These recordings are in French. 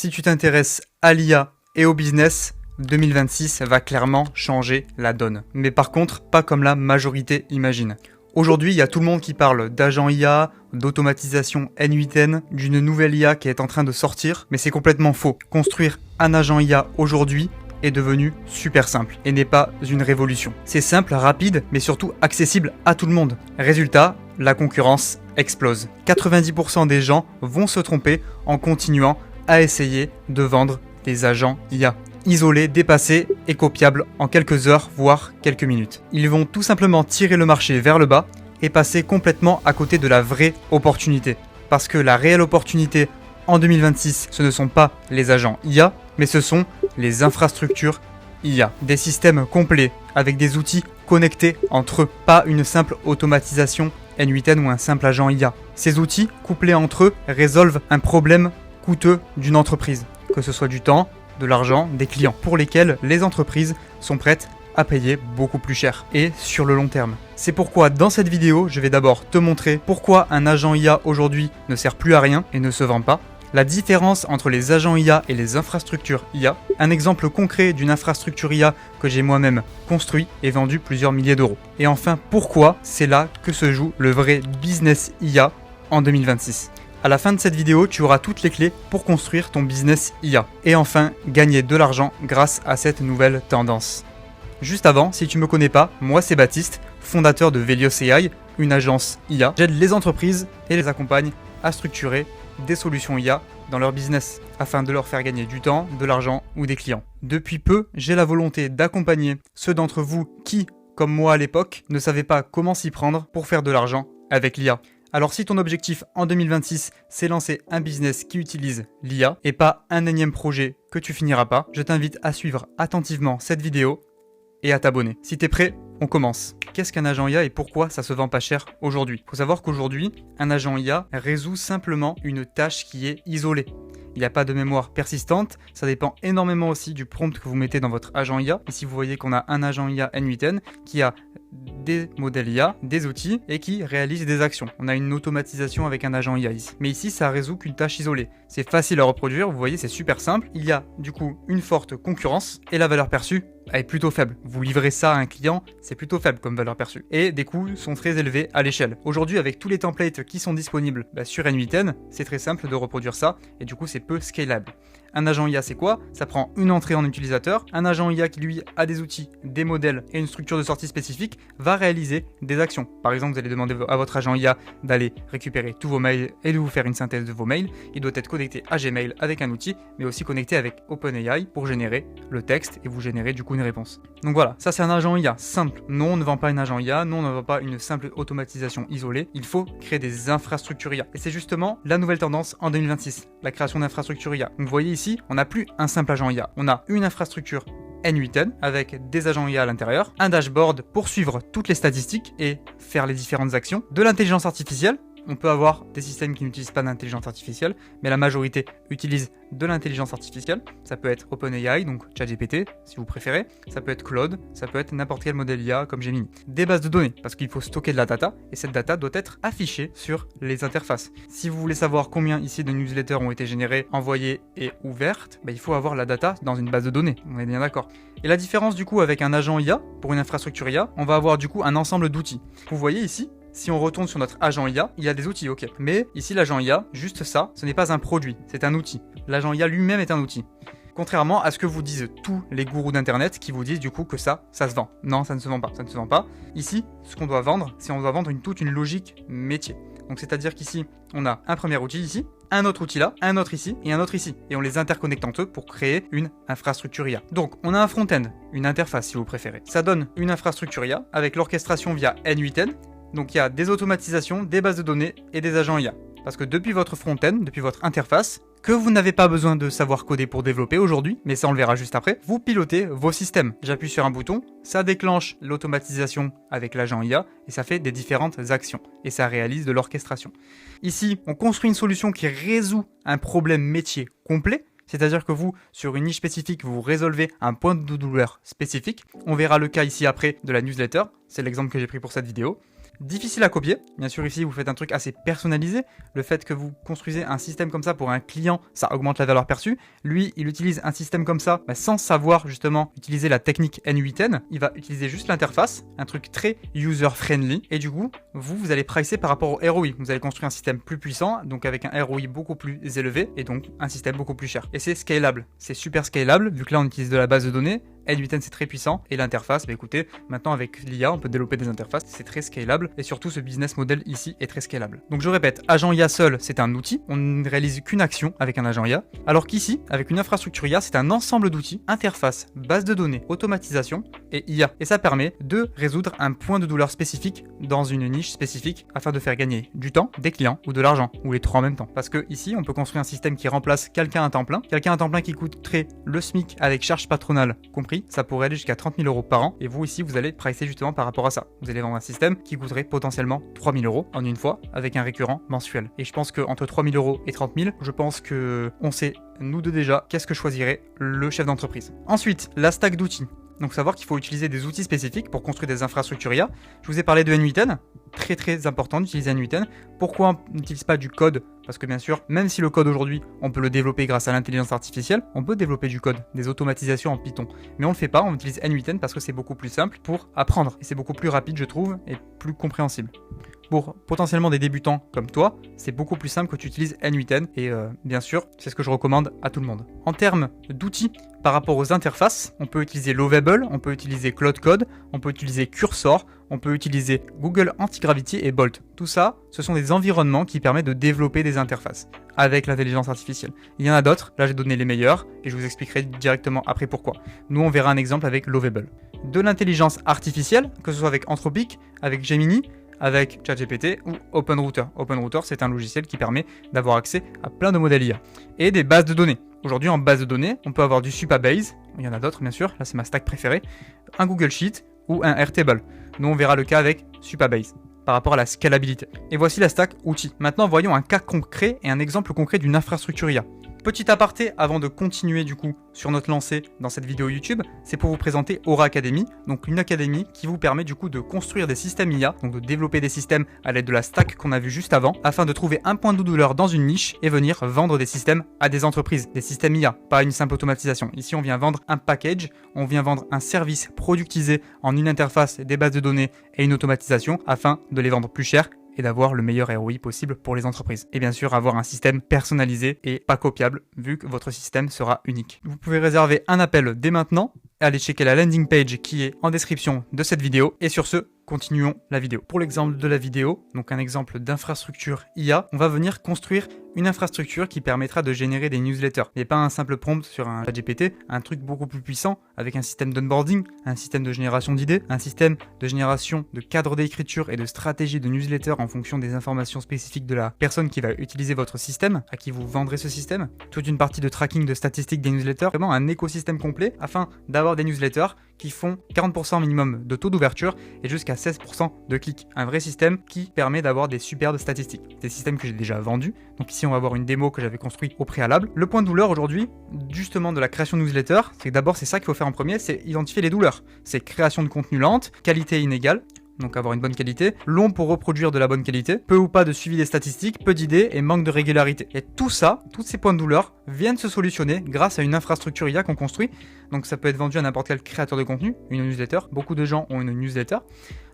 Si tu t'intéresses à l'IA et au business, 2026 va clairement changer la donne. Mais par contre, pas comme la majorité imagine. Aujourd'hui, il y a tout le monde qui parle d'agent IA, d'automatisation N8N, d'une nouvelle IA qui est en train de sortir, mais c'est complètement faux. Construire un agent IA aujourd'hui est devenu super simple et n'est pas une révolution. C'est simple, rapide, mais surtout accessible à tout le monde. Résultat, la concurrence explose. 90% des gens vont se tromper en continuant à essayer de vendre des agents IA. Isolés, dépassés et copiables en quelques heures, voire quelques minutes. Ils vont tout simplement tirer le marché vers le bas et passer complètement à côté de la vraie opportunité. Parce que la réelle opportunité en 2026, ce ne sont pas les agents IA, mais ce sont les infrastructures IA. Des systèmes complets avec des outils connectés entre eux, pas une simple automatisation N8N ou un simple agent IA. Ces outils, couplés entre eux, résolvent un problème coûteux d'une entreprise, que ce soit du temps, de l'argent, des clients, pour lesquels les entreprises sont prêtes à payer beaucoup plus cher et sur le long terme. C'est pourquoi dans cette vidéo, je vais d'abord te montrer pourquoi un agent IA aujourd'hui ne sert plus à rien et ne se vend pas, la différence entre les agents IA et les infrastructures IA, un exemple concret d'une infrastructure IA que j'ai moi-même construit et vendu plusieurs milliers d'euros. Et enfin, pourquoi c'est là que se joue le vrai business IA en 2026. À la fin de cette vidéo, tu auras toutes les clés pour construire ton business IA. Et enfin, gagner de l'argent grâce à cette nouvelle tendance. Juste avant, si tu ne me connais pas, moi c'est Baptiste, fondateur de Velios AI, une agence IA. J'aide les entreprises et les accompagne à structurer des solutions IA dans leur business, afin de leur faire gagner du temps, de l'argent ou des clients. Depuis peu, j'ai la volonté d'accompagner ceux d'entre vous qui, comme moi à l'époque, ne savaient pas comment s'y prendre pour faire de l'argent avec l'IA. Alors si ton objectif en 2026, c'est lancer un business qui utilise l'IA et pas un énième projet que tu finiras pas, je t'invite à suivre attentivement cette vidéo et à t'abonner. Si t'es prêt, on commence. Qu'est-ce qu'un agent IA et pourquoi ça se vend pas cher aujourd'hui? Il faut savoir qu'aujourd'hui, un agent IA résout simplement une tâche qui est isolée. Il n'y a pas de mémoire persistante, ça dépend énormément aussi du prompt que vous mettez dans votre agent IA. Ici, vous voyez qu'on a un agent IA N8N qui a des modèles IA, des outils et qui réalise des actions. On a une automatisation avec un agent IA ici. Mais ici, ça résout qu'une tâche isolée. C'est facile à reproduire, vous voyez, c'est super simple. Il y a du coup une forte concurrence et la valeur perçue est plutôt faible. Vous livrez ça à un client, c'est plutôt faible comme valeur perçue. Et des coûts sont très élevés à l'échelle. Aujourd'hui, avec tous les templates qui sont disponibles sur N8N, c'est très simple de reproduire ça et du coup, c'est peu scalable. Un agent IA, c'est quoi? Ça prend une entrée en utilisateur. Un agent IA qui, lui, a des outils, des modèles et une structure de sortie spécifique va réaliser des actions. Par exemple, vous allez demander à votre agent IA d'aller récupérer tous vos mails et de vous faire une synthèse de vos mails. Il doit être connecté à Gmail avec un outil, mais aussi connecté avec OpenAI pour générer le texte et vous générer du coup une réponse. Donc voilà, ça c'est un agent IA simple. Non, on ne vend pas un agent IA, non, on ne vend pas une simple automatisation isolée. Il faut créer des infrastructures IA. Et c'est justement la nouvelle tendance en 2026, la création d'infrastructures IA. Donc vous voyez ici, on n'a plus un simple agent IA, on a une infrastructure N8N avec des agents IA à l'intérieur, un dashboard pour suivre toutes les statistiques et faire les différentes actions, de l'intelligence artificielle. On peut avoir des systèmes qui n'utilisent pas d'intelligence artificielle, mais la majorité utilise de l'intelligence artificielle. Ça peut être OpenAI, donc ChatGPT, si vous préférez. Ça peut être Claude, ça peut être n'importe quel modèle IA comme Gemini. Des bases de données, parce qu'il faut stocker de la data, et cette data doit être affichée sur les interfaces. Si vous voulez savoir combien ici de newsletters ont été générés, envoyés et ouvertes, il faut avoir la data dans une base de données, on est bien d'accord. Et la différence du coup avec un agent IA, pour une infrastructure IA, on va avoir du coup un ensemble d'outils. Vous voyez ici, si on retourne sur notre agent IA, il y a des outils, ok. Mais ici, l'agent IA, juste ça, ce n'est pas un produit, c'est un outil. L'agent IA lui-même est un outil. Contrairement à ce que vous disent tous les gourous d'internet qui vous disent du coup que ça se vend. Non, ça ne se vend pas, ça ne se vend pas. Ici, ce qu'on doit vendre, c'est on doit vendre toute une logique métier. Donc c'est-à-dire qu'ici, on a un premier outil ici, un autre outil là, un autre ici et un autre ici. Et on les interconnecte entre eux pour créer une infrastructure IA. Donc on a un front-end, une interface si vous préférez. Ça donne une infrastructure IA avec l'orchestration via N8N. Donc il y a des automatisations, des bases de données et des agents IA. Parce que depuis votre front-end, depuis votre interface, que vous n'avez pas besoin de savoir coder pour développer aujourd'hui, mais ça on le verra juste après, vous pilotez vos systèmes. J'appuie sur un bouton, ça déclenche l'automatisation avec l'agent IA et ça fait des différentes actions. Et ça réalise de l'orchestration. Ici, on construit une solution qui résout un problème métier complet. C'est-à-dire que vous, sur une niche spécifique, vous résolvez un point de douleur spécifique. On verra le cas ici après de la newsletter. C'est l'exemple que j'ai pris pour cette vidéo. difficile à copier. Bien sûr, ici, vous faites un truc assez personnalisé. Le fait que vous construisez un système comme ça pour un client, ça augmente la valeur perçue. Lui, il utilise un système comme ça sans savoir justement utiliser la technique N8N. Il va utiliser juste l'interface, un truc très user-friendly. Et du coup, vous allez pricer par rapport au ROI. Vous allez construire un système plus puissant, donc avec un ROI beaucoup plus élevé et donc un système beaucoup plus cher. Et c'est scalable. C'est super scalable, vu que là, on utilise de la base de données. N8N c'est très puissant et l'interface, écoutez, maintenant avec l'IA on peut développer des interfaces, c'est très scalable et surtout ce business model ici est très scalable. Donc je répète, agent IA seul c'est un outil, on ne réalise qu'une action avec un agent IA, alors qu'ici avec une infrastructure IA c'est un ensemble d'outils, interface, base de données, automatisation et IA. Et ça permet de résoudre un point de douleur spécifique dans une niche spécifique afin de faire gagner du temps, des clients ou de l'argent, ou les trois en même temps. Parce que ici on peut construire un système qui remplace quelqu'un à temps plein qui coûterait le SMIC avec charge patronale compris. Ça pourrait aller jusqu'à 30 000 € par an et vous ici vous allez pricer justement par rapport à ça. Vous allez vendre un système qui coûterait potentiellement 3 000 € en une fois avec un récurrent mensuel. Et je pense qu'entre 3 000 € et 30 000, je pense que on sait nous deux déjà qu'est-ce que choisirait le chef d'entreprise. Ensuite, la stack d'outils. Donc savoir qu'il faut utiliser des outils spécifiques pour construire des infrastructures IA. Je vous ai parlé de N8N, très important d'utiliser N8N. Pourquoi on n'utilise pas du code? Parce que bien sûr, même si le code aujourd'hui, on peut le développer grâce à l'intelligence artificielle, on peut développer du code, des automatisations en Python. Mais on ne le fait pas, on utilise N8N parce que c'est beaucoup plus simple pour apprendre. Et c'est beaucoup plus rapide, je trouve, et plus compréhensible. Pour potentiellement des débutants comme toi, c'est beaucoup plus simple que tu utilises N8N et bien sûr, c'est ce que je recommande à tout le monde. En termes d'outils, par rapport aux interfaces, on peut utiliser Lovable, on peut utiliser Cloud Code, on peut utiliser Cursor, on peut utiliser Google Antigravity et Bolt. Tout ça, ce sont des environnements qui permettent de développer des interfaces avec l'intelligence artificielle. Il y en a d'autres, là j'ai donné les meilleurs et je vous expliquerai directement après pourquoi. Nous on verra un exemple avec Lovable. De l'intelligence artificielle, que ce soit avec Anthropic, avec Gemini, avec ChatGPT ou OpenRouter. OpenRouter, c'est un logiciel qui permet d'avoir accès à plein de modèles IA. Et des bases de données. Aujourd'hui, en base de données, on peut avoir du Supabase, il y en a d'autres bien sûr, là c'est ma stack préférée, un Google Sheet ou un Airtable. Nous, on verra le cas avec Supabase par rapport à la scalabilité. Et voici la stack outils. Maintenant, voyons un cas concret et un exemple concret d'une infrastructure IA. Petit aparté avant de continuer du coup sur notre lancée dans cette vidéo YouTube, c'est pour vous présenter Aura Academy, donc une académie qui vous permet du coup de construire des systèmes IA, donc de développer des systèmes à l'aide de la stack qu'on a vu juste avant, afin de trouver un point de douleur dans une niche et venir vendre des systèmes à des entreprises, des systèmes IA, pas une simple automatisation. Ici on vient vendre un package, on vient vendre un service productisé en une interface, des bases de données et une automatisation afin de les vendre plus cher et d'avoir le meilleur ROI possible pour les entreprises. Et bien sûr, avoir un système personnalisé et pas copiable, vu que votre système sera unique. Vous pouvez réserver un appel dès maintenant, allez checker la landing page qui est en description de cette vidéo, et sur ce, continuons la vidéo. Pour l'exemple de la vidéo, donc un exemple d'infrastructure IA, on va venir construire une infrastructure qui permettra de générer des newsletters. Et pas un simple prompt sur un ChatGPT, un truc beaucoup plus puissant avec un système d'onboarding, un système de génération d'idées, un système de génération de cadres d'écriture et de stratégie de newsletter en fonction des informations spécifiques de la personne qui va utiliser votre système, à qui vous vendrez ce système. Toute une partie de tracking de statistiques des newsletters, vraiment un écosystème complet afin d'avoir des newsletters qui font 40% minimum de taux d'ouverture et jusqu'à 16% de clics. Un vrai système qui permet d'avoir des superbes statistiques. Des systèmes que j'ai déjà vendus. Donc ici on va voir une démo que j'avais construite au préalable. Le point de douleur aujourd'hui, justement de la création de newsletter, c'est que d'abord c'est ça qu'il faut faire en premier, c'est identifier les douleurs. C'est création de contenu lente, qualité inégale, donc avoir une bonne qualité, long pour reproduire de la bonne qualité, peu ou pas de suivi des statistiques, peu d'idées et manque de régularité. Et tout ça, tous ces points de douleur viennent se solutionner grâce à une infrastructure IA qu'on construit. Donc ça peut être vendu à n'importe quel créateur de contenu, une newsletter. Beaucoup de gens ont une newsletter.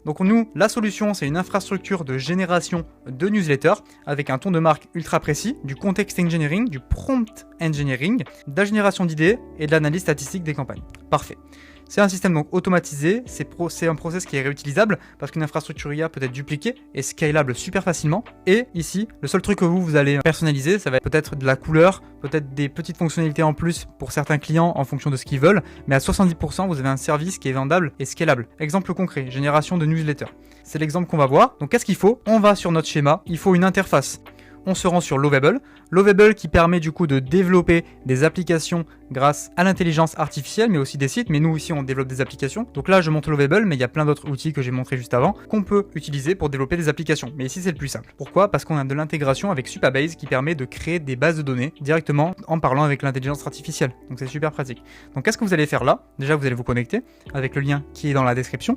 Donc nous, la solution, c'est une infrastructure de génération de newsletters avec un ton de marque ultra précis, du context engineering, du prompt engineering, de la génération d'idées et de l'analyse statistique des campagnes. Parfait. C'est un système donc automatisé, c'est un process qui est réutilisable parce qu'une infrastructure IA peut être dupliquée et scalable super facilement. Et ici, le seul truc que vous allez personnaliser, ça va être peut-être de la couleur, peut-être des petites fonctionnalités en plus pour certains clients en fonction de ce qu'ils veulent, mais à 70%, vous avez un service qui est vendable et scalable. Exemple concret, génération de newsletter. C'est l'exemple qu'on va voir. Donc qu'est-ce qu'il faut? On va sur notre schéma, il faut une interface. On se rend sur Lovable. Lovable qui permet du coup de développer des applications grâce à l'intelligence artificielle, mais aussi des sites. Mais nous ici, on développe des applications. Donc là, je montre Lovable, mais il y a plein d'autres outils que j'ai montré juste avant qu'on peut utiliser pour développer des applications. Mais ici, c'est le plus simple. Pourquoi? Parce qu'on a de l'intégration avec Supabase qui permet de créer des bases de données directement en parlant avec l'intelligence artificielle. Donc c'est super pratique. Donc qu'est-ce que vous allez faire là? Déjà, vous allez vous connecter avec le lien qui est dans la description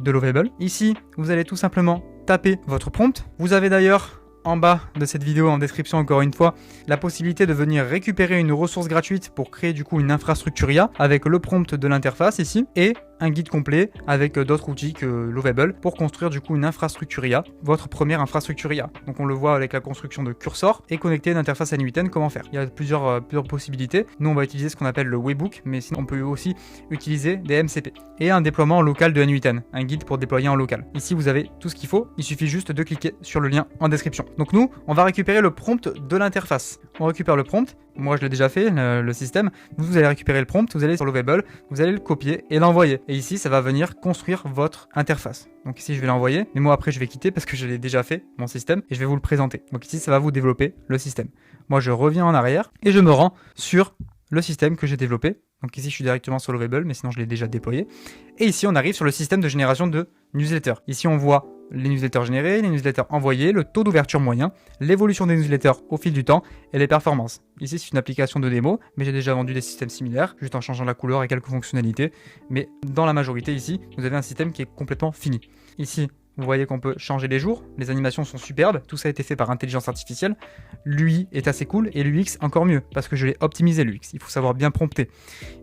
de Lovable. Ici, vous allez tout simplement taper votre prompt. Vous avez d'ailleurs en bas de cette vidéo, en description encore une fois, la possibilité de venir récupérer une ressource gratuite pour créer du coup une infrastructure IA avec le prompt de l'interface ici et un guide complet avec d'autres outils que Lovable pour construire du coup une infrastructure IA, votre première infrastructure IA. Donc on le voit avec la construction de cursor et connecter une interface N8N, comment faire. Il y a plusieurs possibilités. Nous on va utiliser ce qu'on appelle le webbook, mais sinon on peut aussi utiliser des MCP et un déploiement local de N8N, un guide pour déployer en local. Ici vous avez tout ce qu'il faut, il suffit juste de cliquer sur le lien en description. Donc nous, on va récupérer le prompt de l'interface. On récupère le prompt, moi je l'ai déjà fait, le système. Vous allez récupérer le prompt, vous allez sur Lovable, vous allez le copier et l'envoyer. Et ici, ça va venir construire votre interface. Donc ici, je vais l'envoyer, mais moi après, je vais quitter parce que je l'ai déjà fait, mon système, et je vais vous le présenter. Donc ici, ça va vous développer le système. Moi, je reviens en arrière et je me rends sur le système que j'ai développé. Donc ici, je suis directement sur Lovable, mais sinon, je l'ai déjà déployé. Et ici, on arrive sur le système de génération de newsletters. Ici, on voit les newsletters générés, les newsletters envoyés, le taux d'ouverture moyen, l'évolution des newsletters au fil du temps et les performances. Ici, c'est une application de démo, mais j'ai déjà vendu des systèmes similaires, juste en changeant la couleur et quelques fonctionnalités. Mais dans la majorité ici, vous avez un système qui est complètement fini. Ici, vous voyez qu'on peut changer les jours, les animations sont superbes, tout ça a été fait par intelligence artificielle. L'UI est assez cool et l'UX encore mieux, parce que je l'ai optimisé l'UX, il faut savoir bien prompter.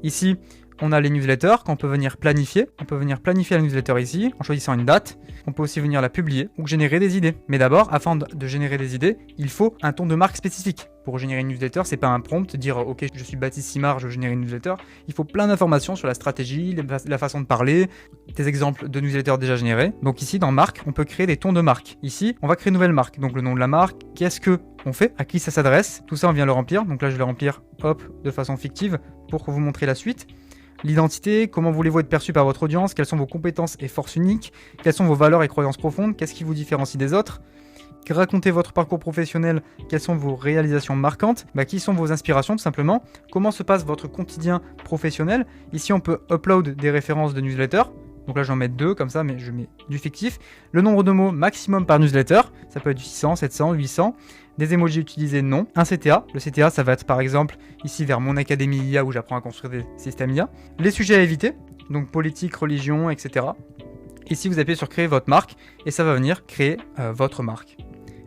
Ici, on a les newsletters qu'on peut venir planifier. On peut venir planifier la newsletter ici en choisissant une date. On peut aussi venir la publier ou générer des idées. Mais d'abord, afin de générer des idées, il faut un ton de marque spécifique. Pour générer une newsletter, c'est pas un prompt, dire ok, je suis Baptiste Simard, je veux générer une newsletter. Il faut plein d'informations sur la stratégie, la façon de parler, des exemples de newsletters déjà générés. Donc ici, dans marque, on peut créer des tons de marque. Ici, on va créer une nouvelle marque. Donc le nom de la marque, qu'est-ce que on fait, à qui ça s'adresse. Tout ça, on vient le remplir. Donc là, je vais le remplir, hop, de façon fictive pour vous montrer la suite. L'identité, comment voulez-vous être perçu par votre audience, quelles sont vos compétences et forces uniques, quelles sont vos valeurs et croyances profondes, qu'est-ce qui vous différencie des autres, racontez votre parcours professionnel, quelles sont vos réalisations marquantes, qui sont vos inspirations tout simplement, comment se passe votre quotidien professionnel. Ici on peut upload des références de newsletter. Donc là, j'en mets 2 comme ça, mais je mets du fictif. Le nombre de mots maximum par newsletter, ça peut être du 600, 700, 800. Des emojis utilisés, non. Un CTA. Le CTA, ça va être par exemple ici vers mon académie IA où j'apprends à construire des systèmes IA. Les sujets à éviter, donc politique, religion, etc. Ici, vous appuyez sur créer votre marque et ça va venir créer votre marque.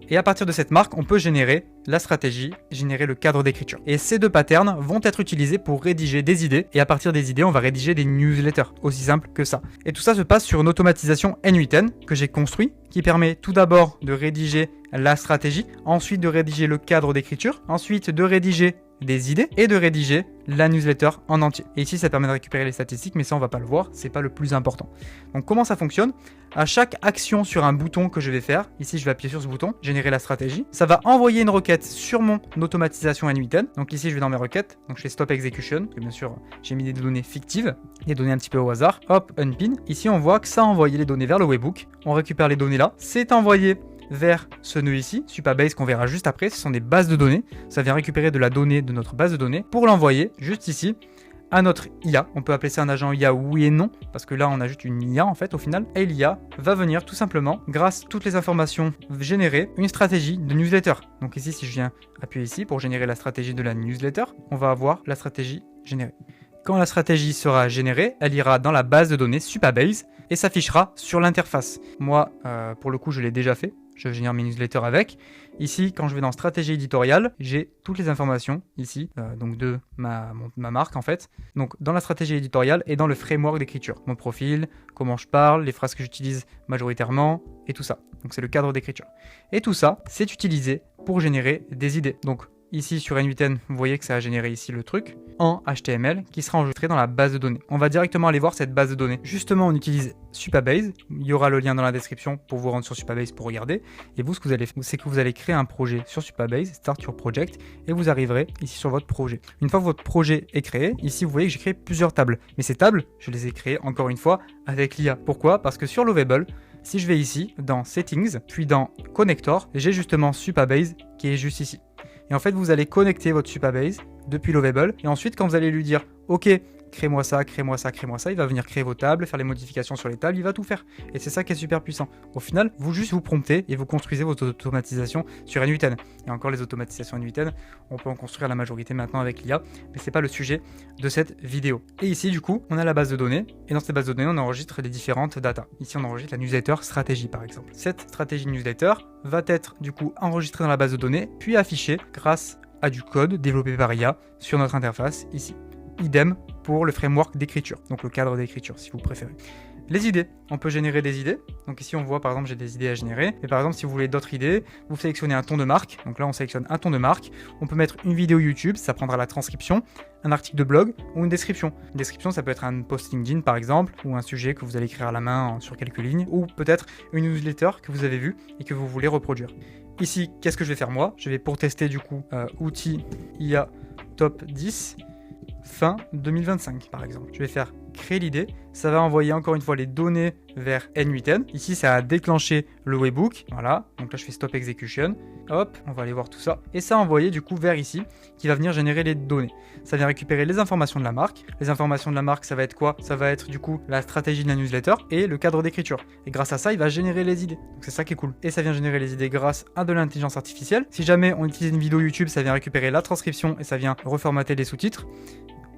Et à partir de cette marque, on peut générer la stratégie, générer le cadre d'écriture. Et ces deux patterns vont être utilisés pour rédiger des idées. Et à partir des idées, on va rédiger des newsletters. Aussi simple que ça. Et tout ça se passe sur une automatisation N8N que j'ai construit, qui permet tout d'abord de rédiger la stratégie, ensuite de rédiger le cadre d'écriture, ensuite de rédiger des idées et de rédiger la newsletter en entier. Et ici, ça permet de récupérer les statistiques, mais ça, on va pas le voir, c'est pas le plus important. Donc, comment ça fonctionne? À chaque action sur un bouton que je vais faire, ici, je vais appuyer sur ce bouton, générer la stratégie. Ça va envoyer une requête sur mon automatisation N8N. Donc ici, je vais dans mes requêtes. Donc, je fais stop execution, que bien sûr, j'ai mis des données fictives, des données un petit peu au hasard. Hop, unpin. Ici, on voit que ça a envoyé les données vers le webbook. On récupère les données là. C'est envoyé vers ce nœud ici, Supabase, qu'on verra juste après. Ce sont des bases de données. Ça vient récupérer de la donnée de notre base de données pour l'envoyer juste ici à notre IA. On peut appeler ça un agent IA, oui et non, parce que là on ajoute une IA en fait au final. Et l'IA va venir tout simplement, grâce à toutes les informations, générer une stratégie de newsletter. Donc ici, si je viens appuyer ici pour générer la stratégie de la newsletter, on va avoir la stratégie générée. Quand la stratégie sera générée, elle ira dans la base de données Supabase et s'affichera sur l'interface. Moi, pour le coup, je l'ai déjà fait. Je génère mes newsletters avec. Ici, quand je vais dans stratégie éditoriale, j'ai toutes les informations ici, donc de ma marque en fait. Donc dans la stratégie éditoriale et dans le framework d'écriture. Mon profil, comment je parle, les phrases que j'utilise majoritairement et tout ça. Donc c'est le cadre d'écriture. Et tout ça, c'est utilisé pour générer des idées. Donc ici sur N8N, vous voyez que ça a généré ici le truc en HTML qui sera enregistré dans la base de données. On va directement aller voir cette base de données. Justement, on utilise Supabase. Il y aura le lien dans la description pour vous rendre sur Supabase pour regarder. Et vous, ce que vous allez faire, c'est que vous allez créer un projet sur Supabase, Start Your Project, et vous arriverez ici sur votre projet. Une fois que votre projet est créé, ici vous voyez que j'ai créé plusieurs tables. Mais ces tables, je les ai créées encore une fois avec l'IA. Pourquoi? Parce que sur Lovable, si je vais ici dans Settings, puis dans Connector, j'ai justement Supabase qui est juste ici. Et en fait, vous allez connecter votre Supabase depuis Lovable. Et ensuite, quand vous allez lui dire « Ok, crée-moi ça, crée-moi ça, crée-moi ça. Il va venir créer vos tables, faire les modifications sur les tables, il va tout faire. Et c'est ça qui est super puissant. Au final, vous juste vous promptez et vous construisez vos automatisations sur n8n. Et encore les automatisations n8n, on peut en construire la majorité maintenant avec l'IA, mais c'est pas le sujet de cette vidéo. Et ici, du coup, on a la base de données. Et dans cette base de données, on enregistre les différentes datas. Ici, on enregistre la newsletter stratégie, par exemple. Cette stratégie newsletter va être, du coup, enregistrée dans la base de données, puis affichée grâce à du code développé par IA sur notre interface ici. Idem pour le framework d'écriture, donc le cadre d'écriture si vous préférez. Les idées, on peut générer des idées. Donc ici on voit par exemple j'ai des idées à générer. Et par exemple si vous voulez d'autres idées, vous sélectionnez un ton de marque. Donc là on sélectionne un ton de marque. On peut mettre une vidéo YouTube, ça prendra la transcription, un article de blog ou une description. Une description ça peut être un post LinkedIn par exemple, ou un sujet que vous allez écrire à la main sur quelques lignes, ou peut-être une newsletter que vous avez vue et que vous voulez reproduire. Ici, qu'est-ce que je vais faire moi? Je vais pour tester du coup outils IA top 10 fin 2025 par exemple. Je vais faire créer l'idée, ça va envoyer encore une fois les données vers n8n. Ici, ça a déclenché le webhook. Voilà, donc là je fais stop execution. Hop, on va aller voir tout ça. Et ça a envoyé du coup vers ici, qui va venir générer les données. Ça vient récupérer les informations de la marque. Les informations de la marque, ça va être quoi? Ça va être du coup la stratégie de la newsletter et le cadre d'écriture. Et grâce à ça, il va générer les idées. Donc c'est ça qui est cool. Et ça vient générer les idées grâce à de l'intelligence artificielle. Si jamais on utilise une vidéo YouTube, ça vient récupérer la transcription et ça vient reformater les sous-titres.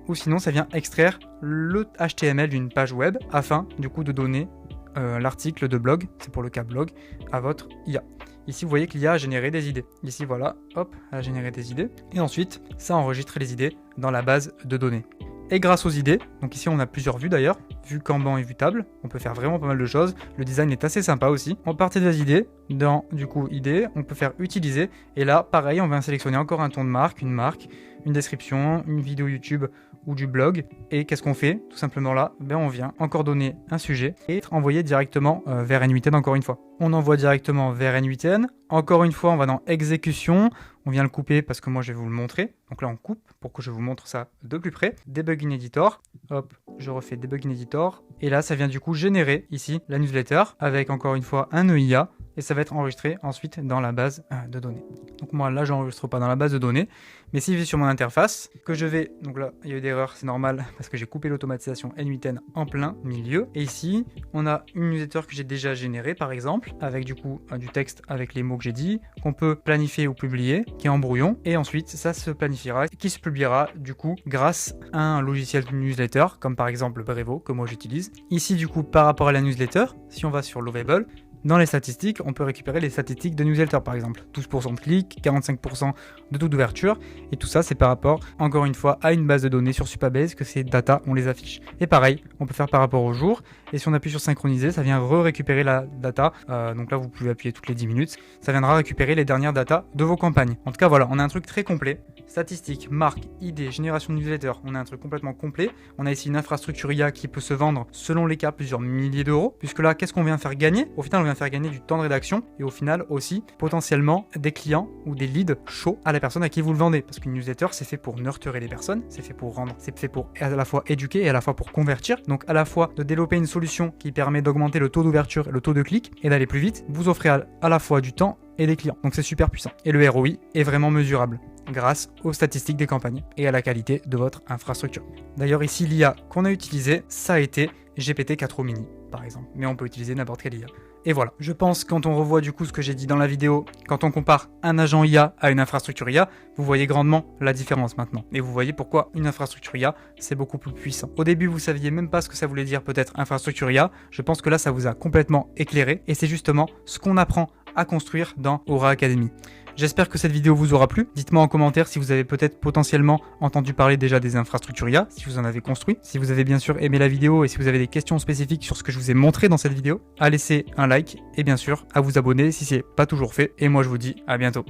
Ou sinon ça vient extraire le HTML d'une page web afin du coup de donner l'article de blog, c'est pour le cas blog, à votre IA. Ici vous voyez que l'IA a généré des idées. Ici voilà, hop, elle a généré des idées. Et ensuite ça enregistre les idées dans la base de données. Et grâce aux idées, donc ici on a plusieurs vues d'ailleurs, vue Kanban et vue table, on peut faire vraiment pas mal de choses, le design est assez sympa aussi. On partait des idées, dans du coup idées, on peut faire utiliser, et là pareil on vient sélectionner encore un ton de marque, une description, une vidéo YouTube ou du blog, et qu'est-ce qu'on fait? Tout simplement là, on vient encore donner un sujet et être envoyé directement vers n8n encore une fois. On envoie directement vers n8n, encore une fois on va dans exécution, on vient le couper parce que moi je vais vous le montrer, donc là on coupe pour que je vous montre ça de plus près. Debug in editor, hop, je refais debug in editor, et là ça vient du coup générer ici la newsletter avec encore une fois un EIA, et ça va être enregistré ensuite dans la base de données. Donc moi là j'enregistre pas dans la base de données, mais si je vais sur mon interface, que je vais, donc là il y a eu d'erreur, c'est normal parce que j'ai coupé l'automatisation n8n en plein milieu, et ici on a une newsletter que j'ai déjà générée par exemple, avec du coup du texte avec les mots que j'ai dit, qu'on peut planifier ou publier, qui est en brouillon, et ensuite ça se planifiera, qui se publiera du coup grâce à un logiciel de newsletter, comme par exemple Brevo, que moi j'utilise. Ici du coup par rapport à la newsletter, si on va sur Lovable, dans les statistiques, on peut récupérer les statistiques de newsletter par exemple. 12% de clics, 45% de taux d'ouverture, et tout ça c'est par rapport, encore une fois, à une base de données sur Supabase, que ces data, on les affiche. Et pareil, on peut faire par rapport au jour, et si on appuie sur synchroniser, ça vient récupérer la data, donc là vous pouvez appuyer toutes les 10 minutes, ça viendra récupérer les dernières datas de vos campagnes. En tout cas voilà, on a un truc très complet, statistiques, marques, idées, génération de newsletter, on a un truc complètement complet. On a ici une infrastructure IA qui peut se vendre selon les cas plusieurs milliers d'euros, puisque là qu'est-ce qu'on vient faire gagner? Au final on vient faire gagner du temps de rédaction et au final aussi potentiellement des clients ou des leads chauds à la personne à qui vous le vendez, parce qu'une newsletter c'est fait pour nurturer les personnes, c'est fait pour rendre, c'est fait pour à la fois éduquer et à la fois pour convertir, donc à la fois de développer une solution qui permet d'augmenter le taux d'ouverture et le taux de clic et d'aller plus vite, vous offrez à la fois du temps et des clients, donc c'est super puissant et le ROI est vraiment mesurable grâce aux statistiques des campagnes et à la qualité de votre infrastructure. D'ailleurs ici l'IA qu'on a utilisé, ça a été GPT-4o mini par exemple, mais on peut utiliser n'importe quelle IA. Et voilà, je pense quand on revoit du coup ce que j'ai dit dans la vidéo, quand on compare un agent IA à une infrastructure IA, vous voyez grandement la différence maintenant. Et vous voyez pourquoi une infrastructure IA, c'est beaucoup plus puissant. Au début, vous saviez même pas ce que ça voulait dire peut-être infrastructure IA, je pense que là ça vous a complètement éclairé, et c'est justement ce qu'on apprend à construire dans Aura Academy. J'espère que cette vidéo vous aura plu. Dites-moi en commentaire si vous avez peut-être potentiellement entendu parler déjà des infrastructures IA, si vous en avez construit. Si vous avez bien sûr aimé la vidéo et si vous avez des questions spécifiques sur ce que je vous ai montré dans cette vidéo, à laisser un like et bien sûr à vous abonner si c'est pas toujours fait. Et moi je vous dis à bientôt.